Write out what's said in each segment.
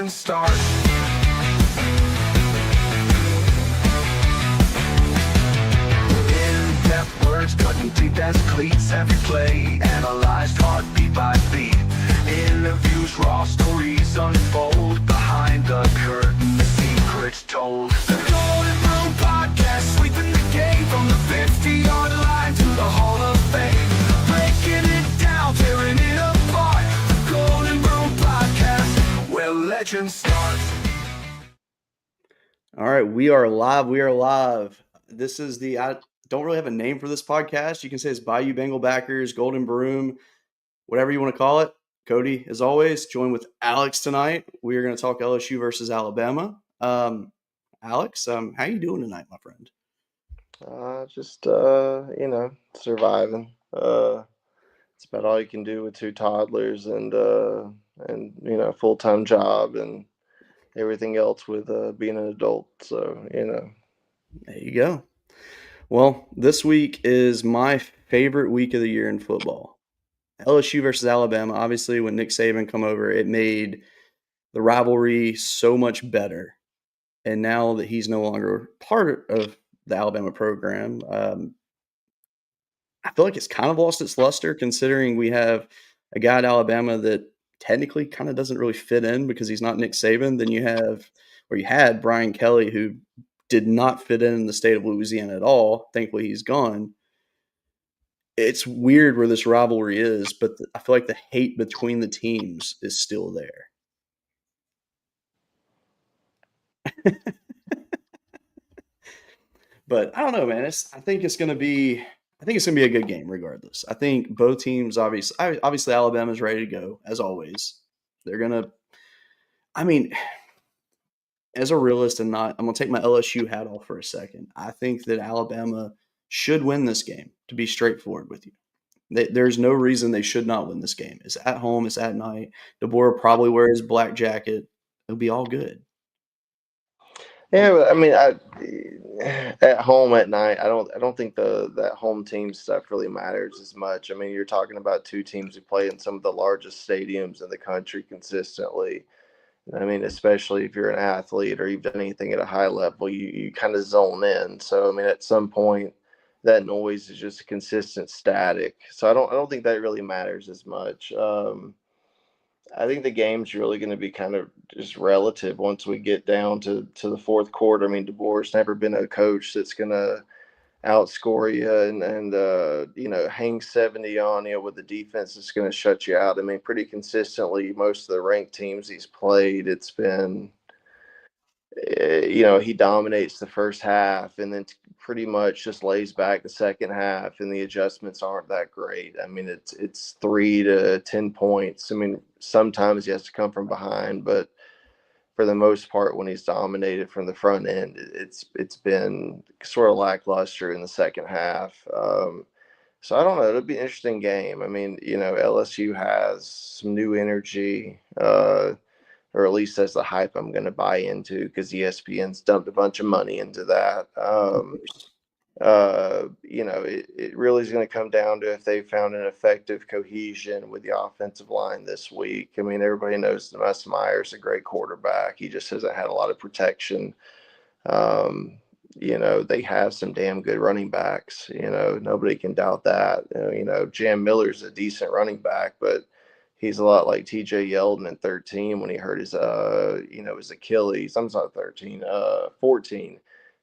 legends start. In-depth words cutting deep as cleats. Every play analyzed heartbeat by beat. Interviews, raw stories unfold. Behind the curtain, the secrets told. The Golden Room Podcast, sweeping the game from the 50-yard line to the Hall of Fame. Breaking it down, tearing it apart. The Golden Room Podcast, where legends start. All right, we are live. We are live. This is I don't really have a name for this podcast. You can say it's Bayou Bengal Backers, Golden Broom, whatever you want to call it. Cody, as always, joined with Alex tonight. We are going to talk LSU versus Alabama. Alex, how you doing tonight, my friend? Just surviving. It's about all you can do with two toddlers and full-time job and everything else with being an adult. So There you go. Well, this week is my favorite week of the year in football. LSU versus Alabama. Obviously, when Nick Saban come over, it made the rivalry so much better. And now that he's no longer part of the Alabama program, I feel like it's kind of lost its luster, considering we have a guy at Alabama that technically kind of doesn't really fit in because he's not Nick Saban. Then you had Brian Kelly, who did not fit in the state of Louisiana at all. Thankfully, he's gone. It's weird where this rivalry is, but I feel like the hate between the teams is still there. But I don't know, man. I think it's going to be a good game regardless. I think both teams, obviously Alabama's ready to go, as always. They're going to – I mean, as a realist I'm going to take my LSU hat off for a second. I think that Alabama should win this game, to be straightforward with you. There's no reason they should not win this game. It's at home. It's at night. DeBoer probably wears his black jacket. It'll be all good. Yeah, but I mean, at home at night, I don't think that home team stuff really matters as much. I mean, you're talking about two teams who play in some of the largest stadiums in the country consistently. I mean, especially if you're an athlete or you've done anything at a high level, you kind of zone in. So I mean, at some point, that noise is just consistent static. So I don't think that really matters as much. I think the game's really going to be kind of just relative once we get down to the fourth quarter. I mean, DeBoer's never been a coach that's going to outscore you and hang 70 on you with the defense that's going to shut you out. I mean, pretty consistently, most of the ranked teams he's played, it's been he dominates the first half and then pretty much just lays back the second half, and the adjustments aren't that great. I mean, it's 3 to 10 points. I mean, sometimes he has to come from behind, but for the most part, when he's dominated from the front end, it's been sort of lackluster in the second half. So I don't know. It'll be an interesting game. I mean, LSU has some new energy. Or at least that's the hype I'm going to buy into because ESPN's dumped a bunch of money into that. It really is going to come down to if they found an effective cohesion with the offensive line this week. I mean, everybody knows Les Meyer's a great quarterback. He just hasn't had a lot of protection. They have some damn good running backs. Nobody can doubt that. Jam Miller's a decent running back, but he's a lot like TJ Yeldon at 13 when he hurt his Achilles. I'm not 13, 14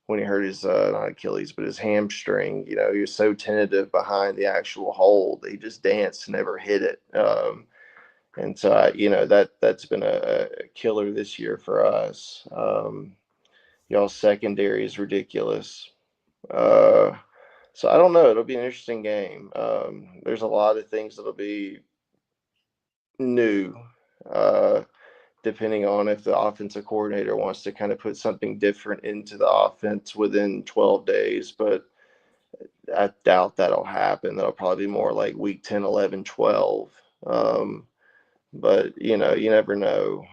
when he hurt his, not Achilles, but his hamstring. He was so tentative behind the actual hold. He just danced, never hit it. And so, that's been a killer this year for us. Y'all's secondary is ridiculous. So I don't know. It'll be an interesting game. There's a lot of things that'll be new, depending on if the offensive coordinator wants to kind of put something different into the offense within 12 days. But I doubt that'll happen. That'll probably be more like week 10, 11, 12. But, you never know.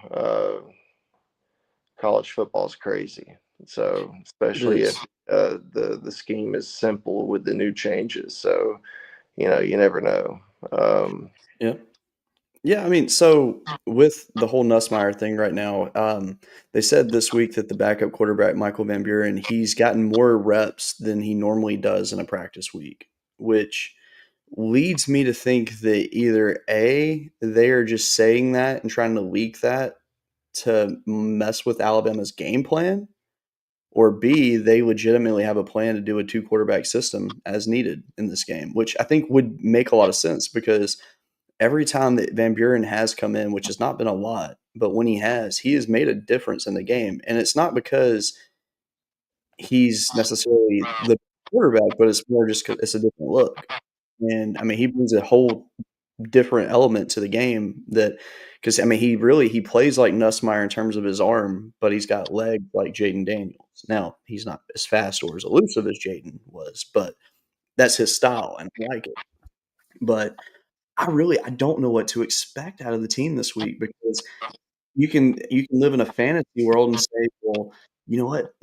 College football is crazy. So especially if the scheme is simple with the new changes. So, you never know. Yeah. Yeah, I mean, so with the whole Nussmeier thing right now, they said this week that the backup quarterback, Michael Van Buren, he's gotten more reps than he normally does in a practice week, which leads me to think that either A, they are just saying that and trying to leak that to mess with Alabama's game plan, or B, they legitimately have a plan to do a two quarterback system as needed in this game, which I think would make a lot of sense because every time that Van Buren has come in, which has not been a lot, but when he has made a difference in the game. And it's not because he's necessarily the quarterback, but it's more just 'cause it's a different look. And I mean, he brings a whole different element to the game that because I mean, he plays like Nussmeier in terms of his arm, but he's got legs like Jaden Daniels. Now, he's not as fast or as elusive as Jaden was, but that's his style, and I like it. But I don't know what to expect out of the team this week because you can live in a fantasy world and say, "Well, you know what?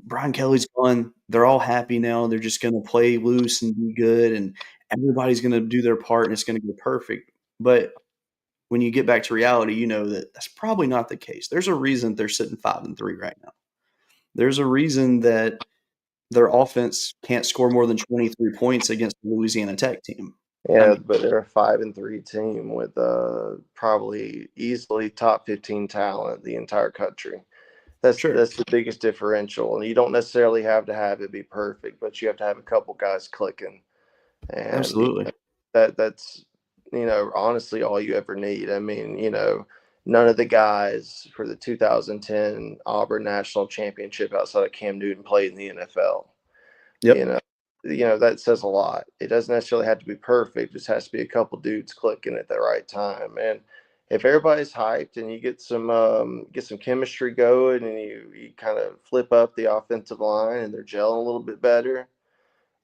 Brian Kelly's gone. They're all happy now. They're just gonna play loose and be good, and everybody's gonna do their part, and it's gonna go perfect." But when you get back to reality, you know that that's probably not the case. There's a reason they're sitting 5-3 right now. There's a reason that their offense can't score more than 23 points against the Louisiana Tech team. I Yeah, mean, but they're a 5-3 team with probably easily top 15 talent the entire country. sure, That's the biggest differential, and you don't necessarily have to have it be perfect, but you have to have a couple guys clicking, and absolutely. that's honestly all you ever need. I mean, none of the guys for the 2010 Auburn National Championship outside of Cam Newton played in the NFL. You Yep. know, that says a lot. It doesn't necessarily have to be perfect; it just has to be a couple dudes clicking at the right time. And if everybody's hyped and you get some chemistry going, and you kind of flip up the offensive line and they're gelling a little bit better,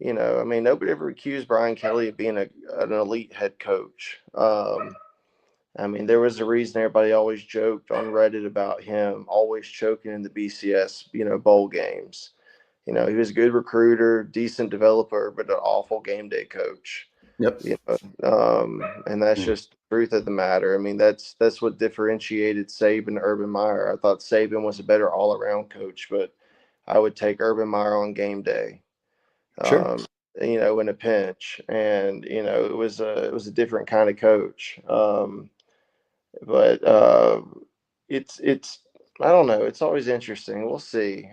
I mean, nobody ever accused Brian Kelly of being an elite head coach. I mean, there was a reason everybody always joked on Reddit about him always choking in the BCS, bowl games. He was a good recruiter, decent developer, but an awful game day coach. Yep. And that's just the truth of the matter. I mean, that's what differentiated Saban and Urban Meyer. I thought Saban was a better all around coach, but I would take Urban Meyer on game day. Sure. Um, in a pinch, and it was a different kind of coach. But it's I don't know. It's always interesting. We'll see.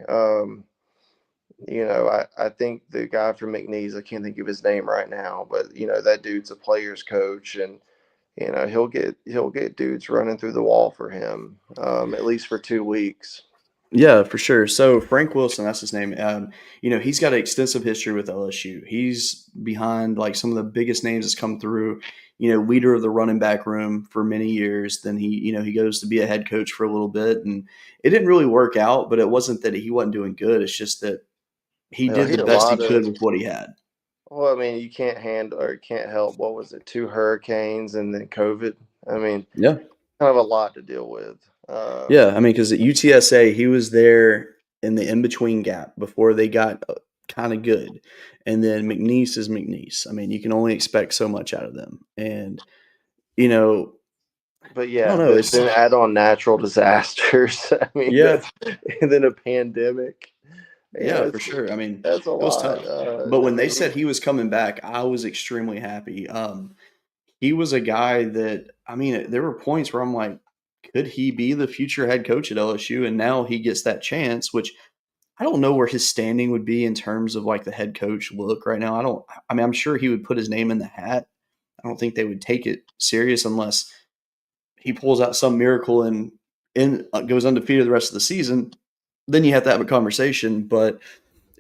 I think the guy from McNeese, I can't think of his name right now, but that dude's a player's coach, and he'll get dudes running through the wall for him, at least for 2 weeks. Yeah, for sure. So Frank Wilson, that's his name. He's got an extensive history with LSU. He's behind like some of the biggest names that's come through. Leader of the running back room for many years. Then he goes to be a head coach for a little bit, and it didn't really work out. But it wasn't that he wasn't doing good. It's just that he did He the had a best he lot could of with what he had. Well, I mean, you can't handle or can't help. What was it? Two hurricanes and then COVID. I mean, Yeah, kind of a lot to deal with. yeah. I mean, because at UTSA, he was there in the in between gap before they got kind of good, and then McNeese is McNeese. I mean, you can only expect so much out of them, and you know, But I don't yeah, know. then It's add on natural disasters. I mean, yeah, and then a pandemic. yeah, for sure. I mean, That's a it was lot. tough. But I when they mean, said he was coming back, I was extremely happy. He was a guy that I mean, there were points where I'm like, could he be the future head coach at LSU? And now he gets that chance, which I don't know where his standing would be in terms of like the head coach look right now. I mean, I'm sure he would put his name in the hat. I don't think they would take it serious unless he pulls out some miracle and goes undefeated the rest of the season. Then you have to have a conversation. But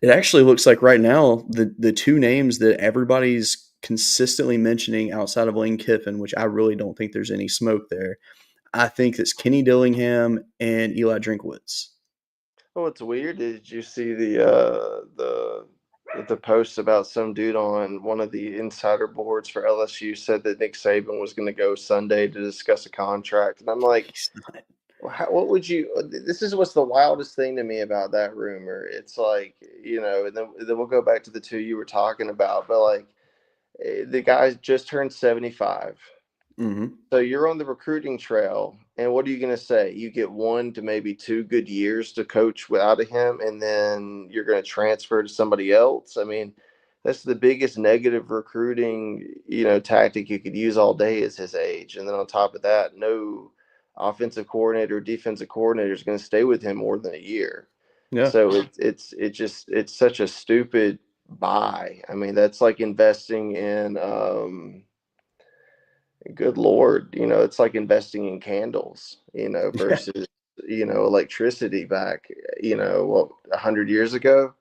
it actually looks like right now the two names that everybody's consistently mentioning outside of Lane Kiffin, which I really don't think there's any smoke there. I think it's Kenny Dillingham and Eli Drinkwitz. what's weird is you see the post about some dude on one of the insider boards for LSU said that Nick Saban was going to go Sunday to discuss a contract, and I'm like, He's not. what would you? This is what's the wildest thing to me about that rumor. It's like, and then we'll go back to the two you were talking about, but like the guy just turned 75. Mm-hmm. So you're on the recruiting trail, and what are you going to say? You get 1 to maybe 2 good years to coach without him, and then you're going to transfer to somebody else. I mean, that's the biggest negative recruiting, tactic you could use all day is his age. And then on top of that, no offensive coordinator or defensive coordinator is going to stay with him more than a year. Yeah. So it's such a stupid buy. I mean, that's like investing in good lord, it's like investing in candles, Yeah. versus electricity back, 100 years ago.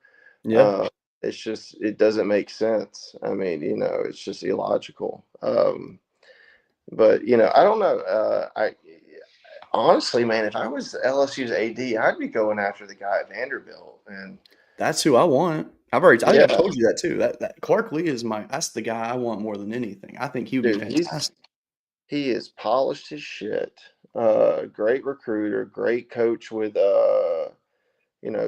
Yeah. uh it doesn't make sense. I mean, it's just illogical. But I don't know. I honestly, man, if I was LSU's AD, I'd be going after the guy at Vanderbilt. And That's who I want. I think I've yeah, told you that too. That Clark Lee is that's the guy I want more than anything. I think he would be dude, fantastic. he is polished as shit. Great recruiter, great coach with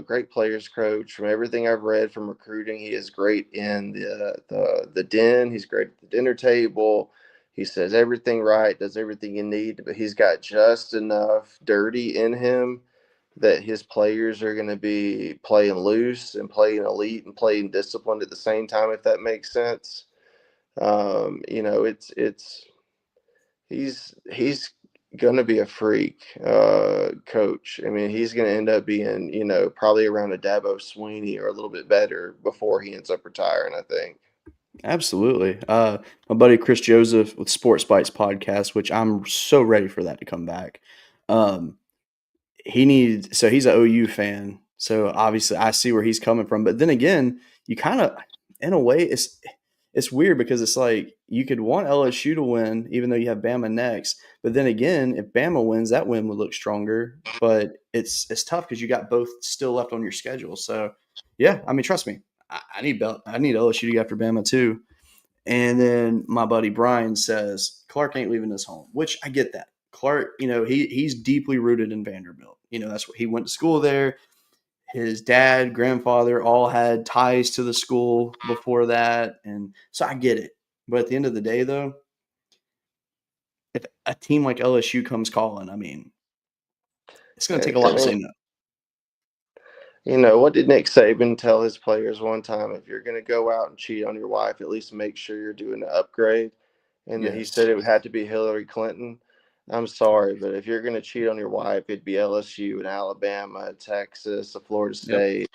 great players coach. From everything I've read from recruiting, he is great in the den. He's great at the dinner table. He says everything right, does everything you need, but he's got just enough dirty in him that his players are going to be playing loose and playing elite and playing disciplined at the same time, if that makes sense. It's he's going to be a freak coach. I mean, he's going to end up being, probably around a Dabo Sweeney or a little bit better before he ends up retiring, I think. Absolutely. My buddy Chris Joseph with Sports Bites podcast, which I'm so ready for that to come back. Um, he's an OU fan, so obviously I see where he's coming from. But then again, you kind of, in a way, it's weird because it's like you could want LSU to win, even though you have Bama next. But then again, if Bama wins, that win would look stronger. But it's tough because you got both still left on your schedule. So yeah, I mean, trust me, I need LSU to go after Bama too. And then my buddy Brian says Clark ain't leaving his home, which I get that. Clark, he's deeply rooted in Vanderbilt. That's what he went to school there. His dad, grandfather all had ties to the school before that. And so I get it. But at the end of the day, though, if a team like LSU comes calling, I mean, it's going to take a I lot to mean, say no. what did Nick Saban tell his players one time? If you're going to go out and cheat on your wife, at least make sure you're doing an upgrade. And then he said Yes. it would have to be Hillary Clinton. I'm sorry, but if you're going to cheat on your wife, it'd be LSU and Alabama, Texas, Florida Yep. State.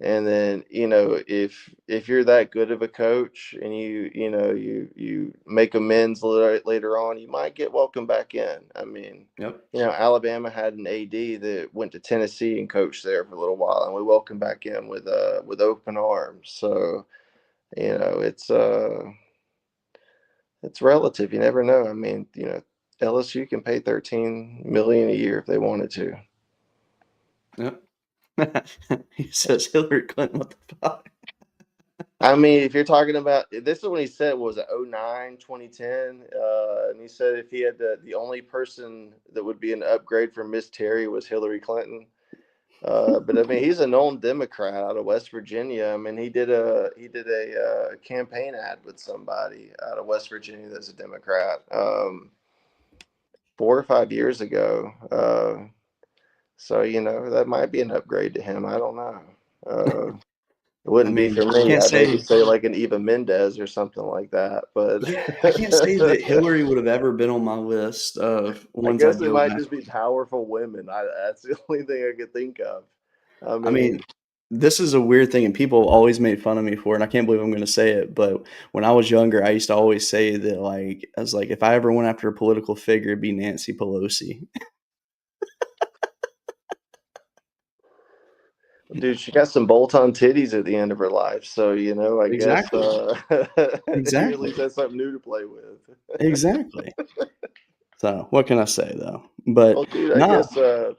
And then, if you're that good of a coach and you make amends later on, you might get welcomed back in. I mean, Yep. Alabama had an AD that went to Tennessee and coached there for a little while, and we welcomed back in with open arms. So, it's relative. You never know. I mean, LSU can pay 13 million a year if they wanted to. Yep. He says Hillary Clinton. What the fuck? I mean, if you're talking about, this is when he said, was it 09, 2010? And he said if he had the only person that would be an upgrade for Miss Terry was Hillary Clinton. But I mean, he's a known Democrat out of West Virginia. I mean, he did a campaign ad with somebody out of West Virginia that's a Democrat 4 or 5 years ago. So that might be an upgrade to him. I don't know. It I wouldn't be mean, for I me. can't I'd maybe say. say like an Eva Mendez or something like that. But Yeah, I can't say that Hillary would have ever been on my list of I ones guess I'd it go might just be after. powerful women. That's the only thing I could think of. I I mean, mean, this is a weird thing, and people always made fun of me for it, and I can't believe I'm going to say it. But when I was younger, I used to always say that, like, I was like, if I ever went after a political figure, it'd be Nancy Pelosi. dude, she got some bolt-on titties at the end of her life, so I guess Exactly. you at least Exactly. have something new to play with. Exactly. So what can I say though? But Well, dude, I not, guess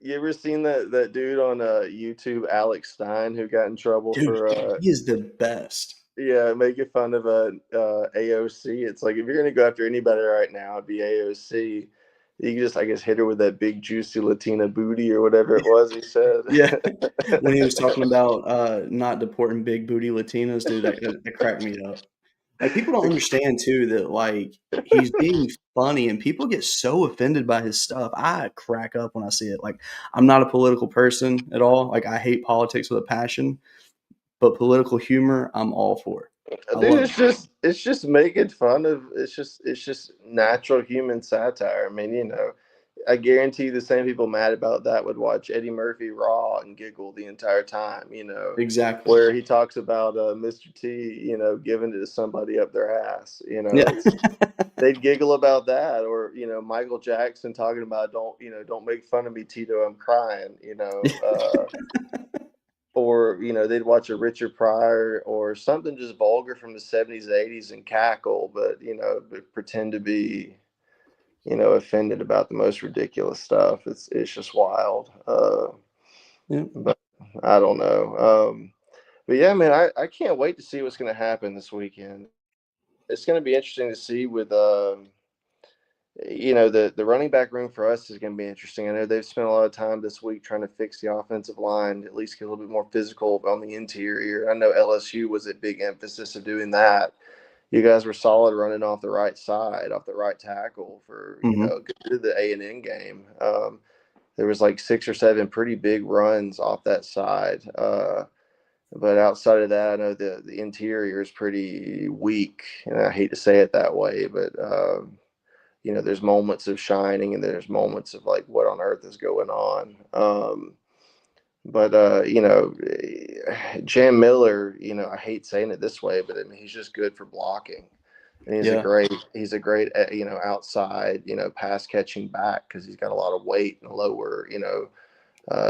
you ever seen that dude on YouTube, Alex Stein, who got in trouble dude, for he is the best. yeah, making fun of AOC. It's like if you're gonna go after anybody right now, it'd be AOC. You can just, I guess, hit her with that big juicy Latina booty or whatever it was he said. Yeah. When he was talking about not deporting big booty Latinas, dude, that cracked me up. Like, people don't understand too that, like, he's being funny and people get so offended by his stuff. I crack up when I see it. Like, I'm not a political person at all. Like, I hate politics with a passion, but political humor, I'm all for. I Dude, love it. it's just making fun of it's just natural human satire. I mean, I guarantee the same people mad about that would watch Eddie Murphy Raw and giggle the entire time, Exactly. where he talks about Mr. T, giving it to somebody up their ass. Yeah. They'd giggle about that, or Michael Jackson talking about don't make fun of me, Tito, I'm crying. Or they'd watch a Richard Pryor or something just vulgar from the 70s, 80s, and cackle, but pretend to be offended about the most ridiculous stuff. It's just wild. Yeah. But I don't know. But yeah, man, I can't wait to see what's going to happen this weekend. It's going to be interesting to see with the running back room for us is going to be interesting. I know they've spent a lot of time this week trying to fix the offensive line, at least get a little bit more physical on the interior. I know LSU was a big emphasis of doing that. You guys were solid running off the right side, off the right tackle for Mhm. good the A&M game. There was like 6 or 7 pretty big runs off that side. But outside of that, I know the interior is pretty weak, and I hate to say it that way, but there's moments of shining and there's moments of like, what on earth is going on? But Jam Miller, I hate saying it this way, but I mean, he's just good for blocking. And Yeah. he's a great, outside, pass catching back because he's got a lot of weight and lower,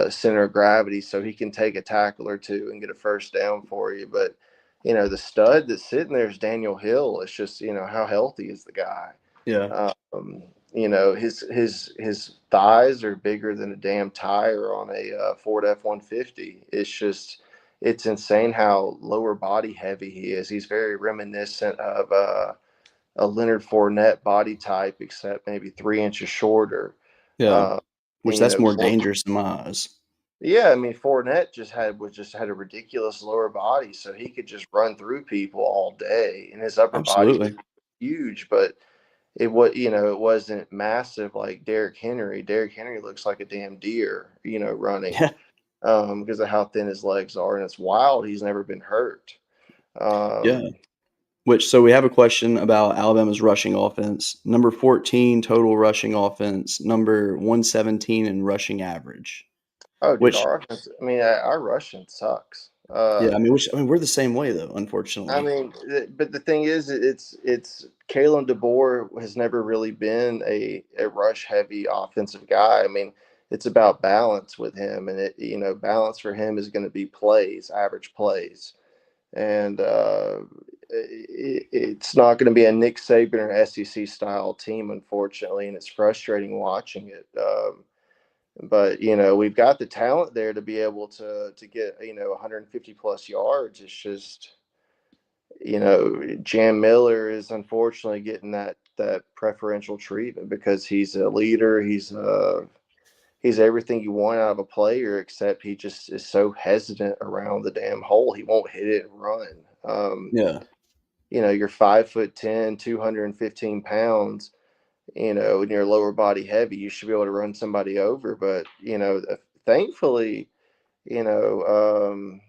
center of gravity, so he can take a tackle or two and get a first down for you. But the stud that's sitting there is Daniel Hill. It's just how healthy is the guy? Yeah. Um, his thighs are bigger than a damn tire on a Ford F-150. It's insane how lower body heavy he is. He's very reminiscent of a Leonard Fournette body type, except maybe 3 inches shorter. Yeah. Uh, Which and that's more dangerous in my eyes. yeah, I mean Fournette just had a ridiculous lower body, so he could just run through people all day, and his upper body was Absolutely. huge, but it wasn't massive like Derrick Henry. Derrick Henry looks like a damn deer, running, Yeah. because of how thin his legs are, and it's wild. He's never been hurt. Yeah. Um, So we have a question about Alabama's rushing offense. Number 14 total rushing offense, number 117 in rushing average. oh, dude, Which, our offense. I mean, our rushing sucks. yeah, I mean, we're the same way though, I unfortunately. mean, but the thing is, it's Kalen DeBoer has never really been a rush heavy offensive guy. I mean, it's about balance with him, and balance for him is going to be plays, average plays, and it's not going to be a Nick Saban or SEC style team, unfortunately, and it's frustrating watching it. But we've got the talent there to be able to get 150 plus yards. It's just Jam Miller is unfortunately getting that preferential treatment because he's a leader. He's everything you want out of a player, except he just is so hesitant around the damn hole. He won't hit it and run. Yeah. You're 5'10", 215 pounds. And you're lower body heavy. You should be able to run somebody over. But thankfully, you know.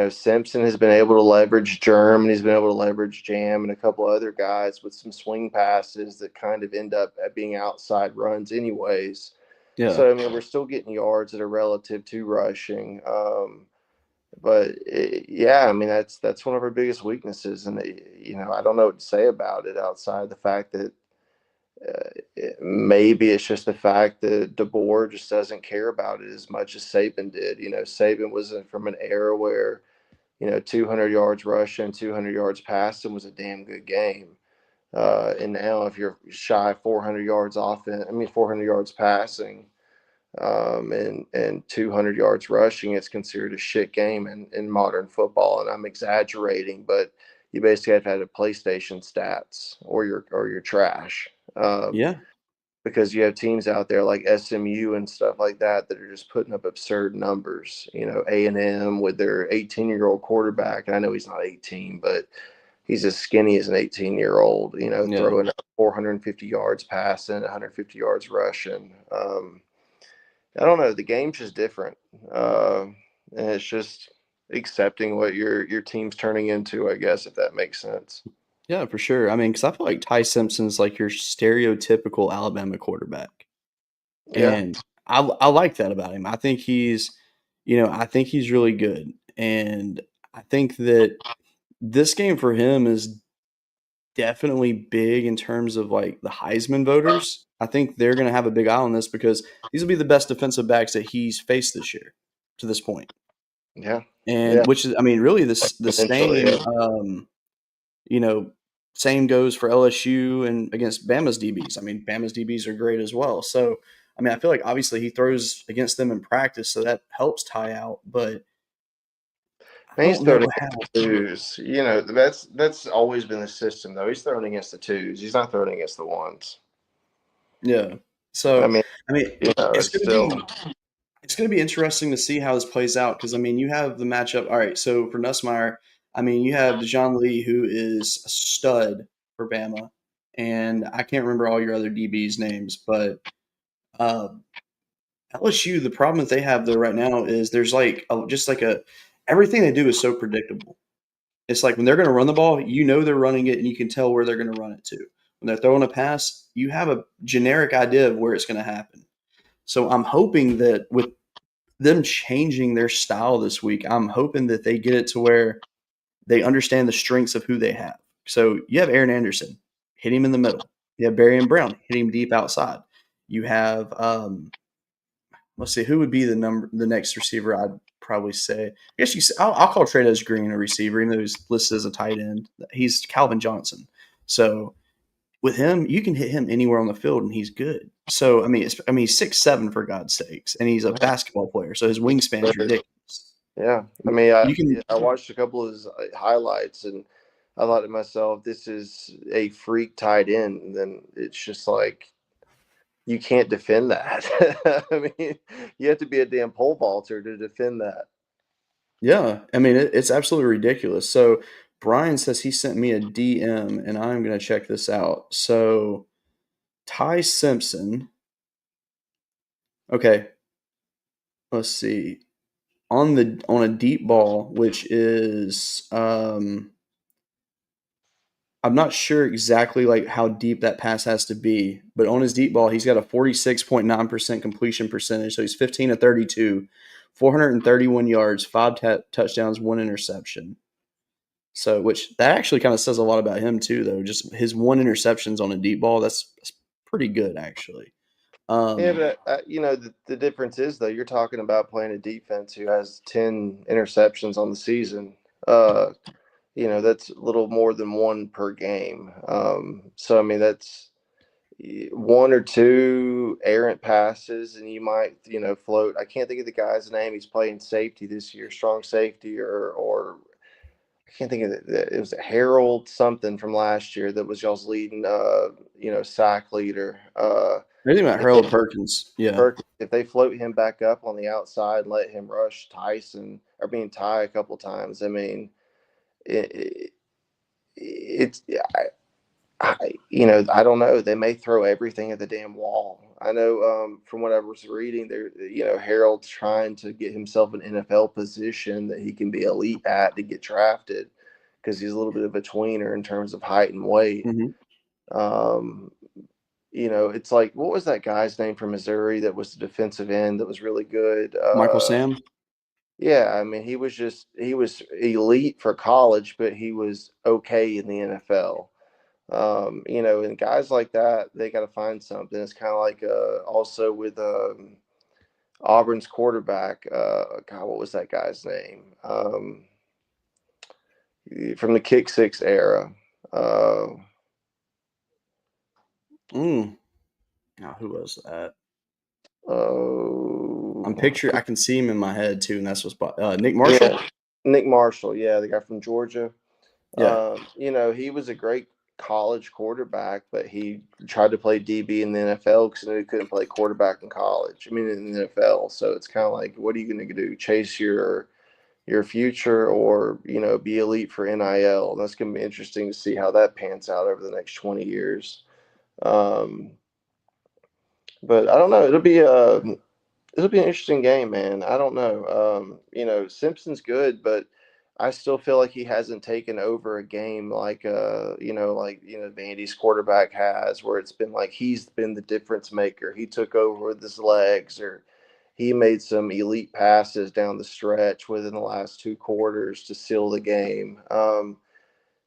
Simpson has been able to leverage Germ, and he's been able to leverage Jam and a couple other guys with some swing passes that kind of end up at being outside runs, anyways. Yeah. So I mean, we're still getting yards that are relative to rushing. But yeah, I mean that's one of our biggest weaknesses, and I don't know what to say about it outside the fact that maybe it's just the fact that DeBoer just doesn't care about it as much as Saban did. Saban was from an era where 200 yards rushing, 200 yards passing was a damn good game. And now, if you're shy 400 yards 400 yards passing, and 200 yards rushing, it's considered a shit game in modern football. And I'm exaggerating, but you basically have to have a PlayStation stats or you're trash. Um, Yeah. because you have teams out there like SMU and stuff like that are just putting up absurd numbers. A&M with their 18-year-old quarterback, and I know he's not 18, but he's as skinny as an 18-year-old, Yeah. throwing up 450 yards passing, 150 yards rushing. I don't know. The game's just different. And it's just accepting what your team's turning into, I guess, if that makes sense. Yeah, for sure. I mean, because I feel like Ty Simpson's like your stereotypical Alabama quarterback. Yeah. And I like that about him. I think I think he's really good. And I think that this game for him is definitely big in terms of like the Heisman voters. I think they're going to have a big eye on this because these will be the best defensive backs that he's faced this year to this point. Yeah. And Yeah. which is, I mean, really the Eventually, same, yeah. you know, same goes for LSU and against Bama's DBs. I mean, Bama's DBs are great as well. So, I mean, I feel like obviously he throws against them in practice, so that helps Ty out. But I And he's don't know throwing how. against the twos. That's always been the system, though. He's throwing against the twos. He's not throwing against the ones. Yeah. I So, mean, I mean, it's it's going to still. be it's going to be interesting to see how this plays out because I mean, you have the matchup. All right, so for Nussmeier, I mean, you have Dejoun Lee, who is a stud for Bama, and I can't remember all your other DBs' names, but uh, LSU. The problem that they have though right now is there's like just like a everything they do is so predictable. It's like when they're going to run the ball, you know they're running it, and you can tell where they're going to run it to. When they're throwing a pass, you have a generic idea of where it's going to happen. So I'm hoping that with them changing their style this week, I'm hoping that they get it to where they understand the strengths of who they have. So you have Aaron Anderson, hit him in the middle. You have Barry and Brown, hit him deep outside. You have let's see, who would be the next receiver? I'd probably say. I guess I'll call Trey's Green a receiver, even though he's listed as a tight end. He's Calvin Johnson. So with him, you can hit him anywhere on the field, and he's good. So I mean, he's 6'7" for God's sakes, and he's a basketball player, so his wingspan is ridiculous. Yeah, I mean, I You can, I watched a couple of his highlights, and I thought to myself, this is a freak tight end. And then it's just like you can't defend that. I mean, you have to be a damn pole vaulter to defend that. yeah. I mean, it's absolutely ridiculous. So Brian says he sent me a DM, and I'm going to check this out. So Ty Simpson. Okay, let's see. On a deep ball, which is I'm not sure exactly like how deep that pass has to be, but on his deep ball, he's got a 46.9% completion percentage. So he's 15 to 32, 431 yards, five touchdowns, one interception. So, which that actually kind of says a lot about him too, though. Just his one interceptions on a deep ball, that's pretty good actually. Yeah, Um, but the difference is though you're talking about playing a defense who has 10 interceptions on the season. That's a little more than one per game. So I mean that's one or two errant passes, and you might float. I can't think of the guy's name. He's playing safety this year, strong safety, or I can't think of it. It was Harold something from last year that was y'all's leading, sack leader. Anything about If they Harold Perkins, yeah. if they float him back up on the outside and let him rush Tyson or being Ty a couple times, I mean, it, it's I don't know. They may throw everything at the damn wall. I know from what I was reading, there, Harold's trying to get himself an NFL position that he can be elite at to get drafted because he's a little bit of a tweener in terms of height and weight. Hmm. Um, it's like what was that guy's name from Missouri that was the defensive end that was really good? Michael Sam. Yeah, I mean he was elite for college, but he was okay in the NFL. And guys like that, they got to find something. It's kind of like also with Auburn's quarterback. God, what was that guy's name? From the kick six era. Uh, Mm. Now, who was that? oh, I can see him in my head too, and that's what's Nick Marshall. yeah, Nick Marshall. Yeah, the guy from Georgia. Yeah, He was a great college quarterback, but he tried to play DB in the NFL because he couldn't play quarterback in college. I mean, in the NFL. So it's kind of like, what are you going to do? Chase your your future or, be elite for NIL. That's going to be interesting to see how that pans out over the next 20 years. Um, but I don't know. It'll be an interesting game, man. I don't know. Simpson's good, but I still feel like he hasn't taken over a game like Vandy's quarterback has, where it's been like he's been the difference maker. He took over with his legs, or he made some elite passes down the stretch within the last two quarters to seal the game.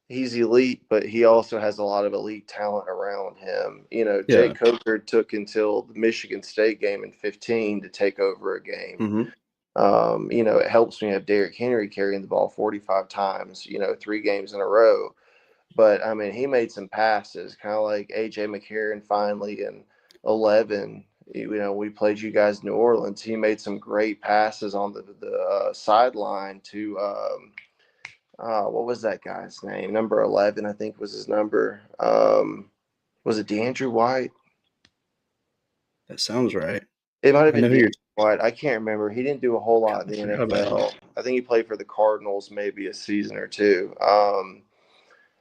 He's elite, but he also has a lot of elite talent around him. Yeah. Jake Coker took until the Michigan State game in 15 to take over a game. Mm-hmm. It helps when you have Derrick Henry carrying the ball 45 times, 3 games in a row. But I mean, he made some passes, kind of like AJ McCarron finally in 11. We played you guys in New Orleans. He made some great passes on the sideline to what was that guy's name? Number 11, I think was his number. Was it DeAndrew White? That sounds right. It might have I know been who DeAndrew you're. White. I can't remember. He didn't do a whole lot in I the forgot about him. NFL. I think he played for the Cardinals maybe a season or two.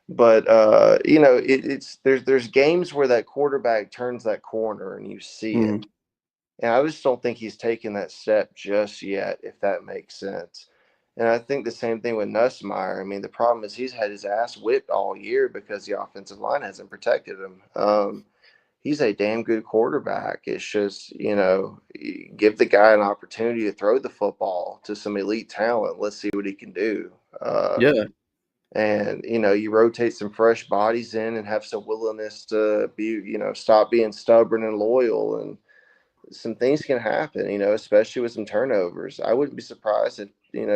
But it's there's games where that quarterback turns that corner and you see it. Mm-hmm. And I just don't think he's taken that step just yet, if that makes sense. And I think the same thing with Nussmeier. I mean, the problem is he's had his ass whipped all year because the offensive line hasn't protected him. He's a damn good quarterback. It's just, give the guy an opportunity to throw the football to some elite talent. Let's see what he can do. Yeah. And, you rotate some fresh bodies in and have some willingness to stop being stubborn and loyal, and some things can happen, especially with some turnovers. I wouldn't be surprised if,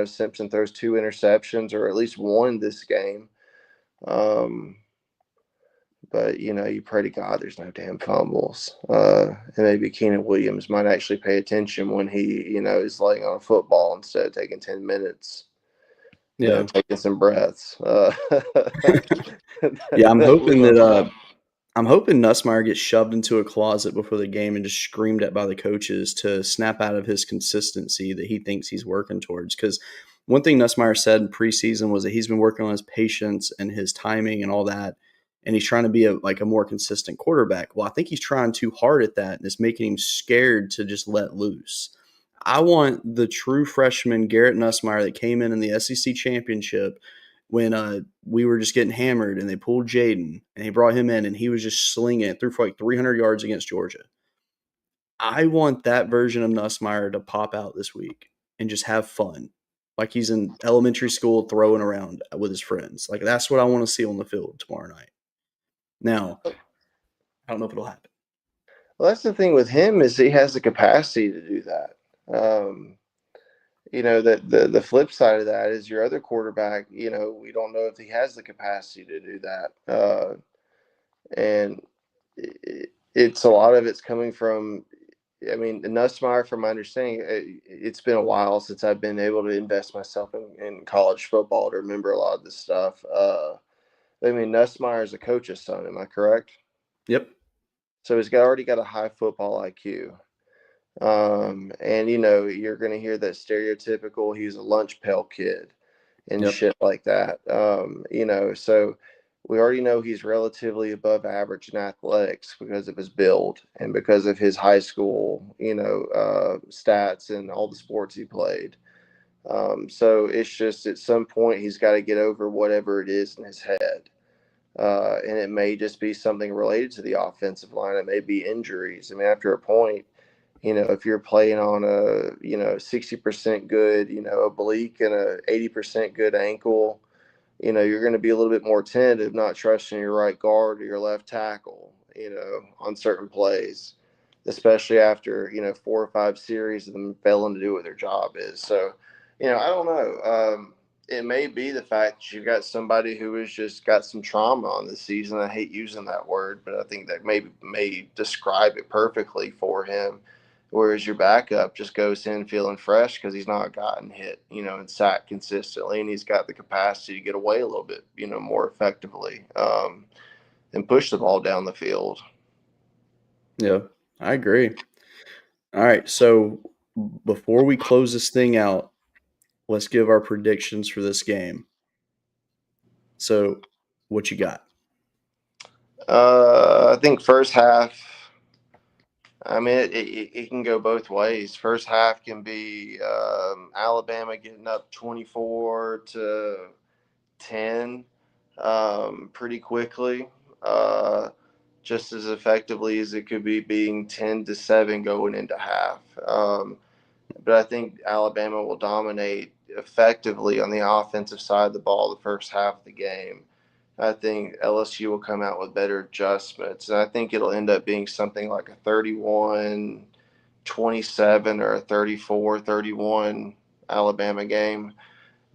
Simpson throws 2 interceptions or at least one this game. But, you pray to God there's no damn fumbles. And maybe Keenan Williams might actually pay attention when he, is laying on a football instead of taking 10 minutes, Yeah. taking some breaths. Yeah. I'm That hoping will that help. I'm hoping Nussmeier gets shoved into a closet before the game and just screamed at by the coaches to snap out of his consistency that he thinks he's working towards. Because one thing Nussmeier said in preseason was that he's been working on his patience and his timing and all that, and he's trying to be a more consistent quarterback. Well, I think he's trying too hard at that, and it's making him scared to just let loose. I want the true freshman Garrett Nussmeier that came in the SEC championship when we were just getting hammered and they pulled Jaden and they brought him in and he was just slinging it through for like 300 yards against Georgia. I want that version of Nussmeier to pop out this week and just have fun. Like he's in elementary school throwing around with his friends. Like that's what I want to see on the field tomorrow night. Now, I don't know if it'll happen. Well, that's the thing with him is he has the capacity to do that. That the flip side of that is your other quarterback. We don't know if he has the capacity to do that, and it's a lot of it's coming from. I mean, Nussmeier, from my understanding, it's been a while since I've been able to invest myself in college football to remember a lot of this stuff. I mean, Nussmeier is a coach's son. Am I correct? Yep. So he's already got a high football IQ. And you're going to hear that stereotypical, he's a lunch pail kid and Yep. shit like that. So we already know he's relatively above average in athletics because of his build and because of his high school, stats and all the sports he played. So it's just at some point he's got to get over whatever it is in his head. And it may just be something related to the offensive line. It may be injuries. I mean, after a point, if you're playing on a, 60% good, oblique and a 80% good ankle, you're going to be a little bit more tentative, not trusting your right guard or your left tackle, on certain plays, especially after, 4 or 5 series of them failing to do what their job is. So, I don't know. It may be the fact that you've got somebody who has just got some trauma on this season. I hate using that word, but I think that may describe it perfectly for him. Whereas your backup just goes in feeling fresh because he's not gotten hit, and sacked consistently, and he's got the capacity to get away a little bit, more effectively, and push the ball down the field. Yeah, I agree. All right. So before we close this thing out, let's give our predictions for this game. So, what you got? I think first half. I mean, it can go both ways. First half can be Alabama getting up 24-10 pretty quickly, just as effectively as it could be being 10-7 going into half. But I think Alabama will dominate effectively on the offensive side of the ball the first half of the game. I think LSU will come out with better adjustments. And I think it'll end up being something like a 31-27 or a 34-31 Alabama game.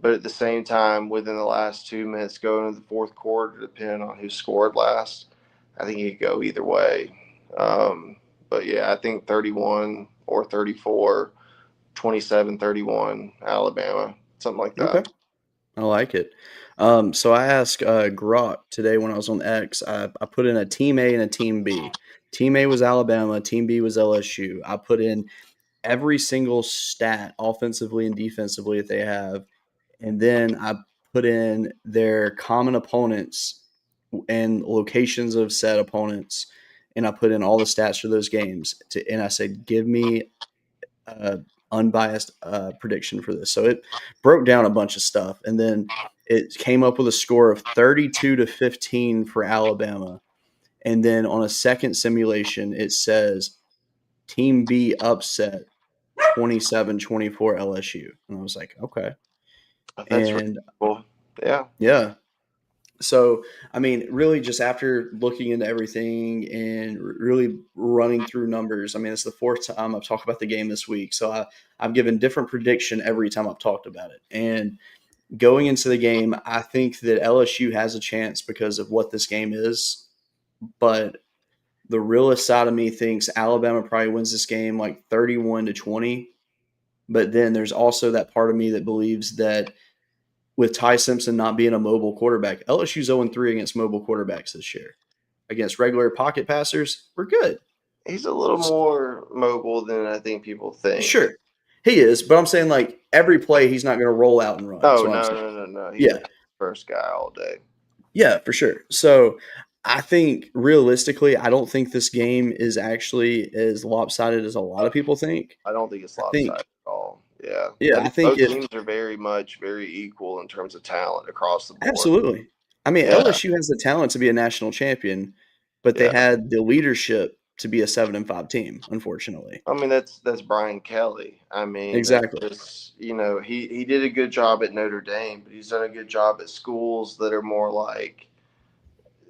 But at the same time, within the last 2 minutes going into the fourth quarter, depending on who scored last, I think it could go either way. But yeah, I think 31 or 34, 27-31 Alabama, something like that. Okay. I like it. So I asked Grok today when I was on X. I put in a Team A and a Team B. Team A was Alabama. Team B was LSU. I put in every single stat offensively and defensively that they have. And then I put in their common opponents and locations of said opponents. And I put in all the stats for those games. And I said, give me unbiased prediction for this. So it broke down a bunch of stuff, and then it came up with a score of 32-15 for Alabama. And then on a second simulation, it says Team B upset 27-24 LSU. And I was like, okay. That's And cool. Yeah. yeah. So, I mean, really just after looking into everything and really running through numbers, I mean, it's the fourth time I've talked about the game this week. So I've given different prediction every time I've talked about it. And going into the game, I think that LSU has a chance because of what this game is. But the realist side of me thinks Alabama probably wins this game like 31-20. But then there's also that part of me that believes that with Ty Simpson not being a mobile quarterback, LSU's 0-3 against mobile quarterbacks this year. Against regular pocket passers, we're good. He's a little more mobile than I think people think. Sure. He is, but I'm saying like every play he's not going to roll out and run. Oh, no. He's the first guy all day. Yeah, for sure. So I think realistically, I don't think this game is actually as lopsided as a lot of people think. I don't think it's lopsided at all. Yeah. Yeah, I think both teams are very equal in terms of talent across the board. Absolutely. I mean, LSU has the talent to be a national champion, but they had the leadership to be a 7-5 team, unfortunately. I mean, that's Brian Kelly. I mean, exactly. Just, he did a good job at Notre Dame, but he's done a good job at schools that are more like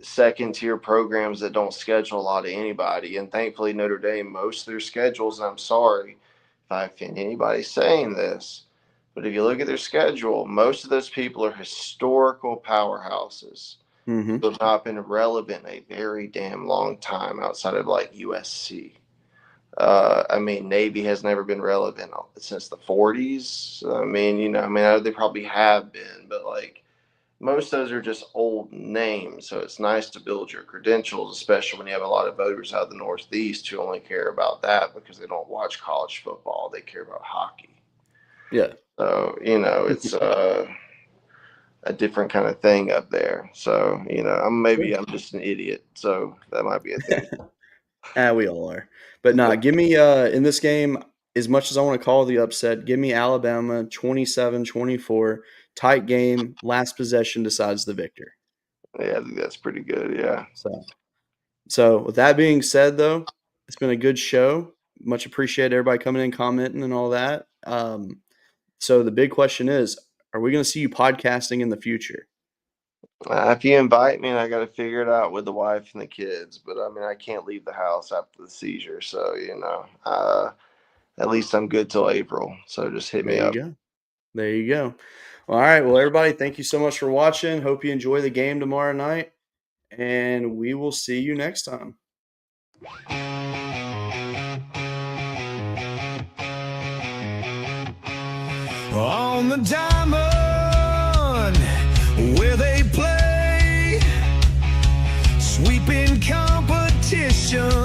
second-tier programs that don't schedule a lot of anybody. And thankfully, Notre Dame, most of their schedules, and I'm sorry if I offend anybody saying this, but if you look at their schedule, most of those people are historical powerhouses who have not been relevant a very damn long time outside of like USC. I mean, Navy has never been relevant since the 40s. I mean, they probably have been, but like most of those are just old names. So it's nice to build your credentials, especially when you have a lot of voters out of the Northeast who only care about that because they don't watch college football. They care about hockey. Yeah. So, it's a different kind of thing up there. So, I'm just an idiot. So that might be a thing. We all are. But give me in this game, as much as I want to call the upset, give me Alabama 27-24. Tight game, last possession decides the victor. Yeah, I think that's pretty good, yeah. So with that being said, though, it's been a good show. Much appreciate everybody coming in, commenting, and all that. So the big question is, are we going to see you podcasting in the future? If you invite me, I got to figure it out with the wife and the kids. But, I mean, I can't leave the house after the seizure. So, at least I'm good till April. So just hit me up. There you go. All right. Well, everybody, thank you so much for watching. Hope you enjoy the game tomorrow night. And we will see you next time. On the diamond where they play, sweeping competition.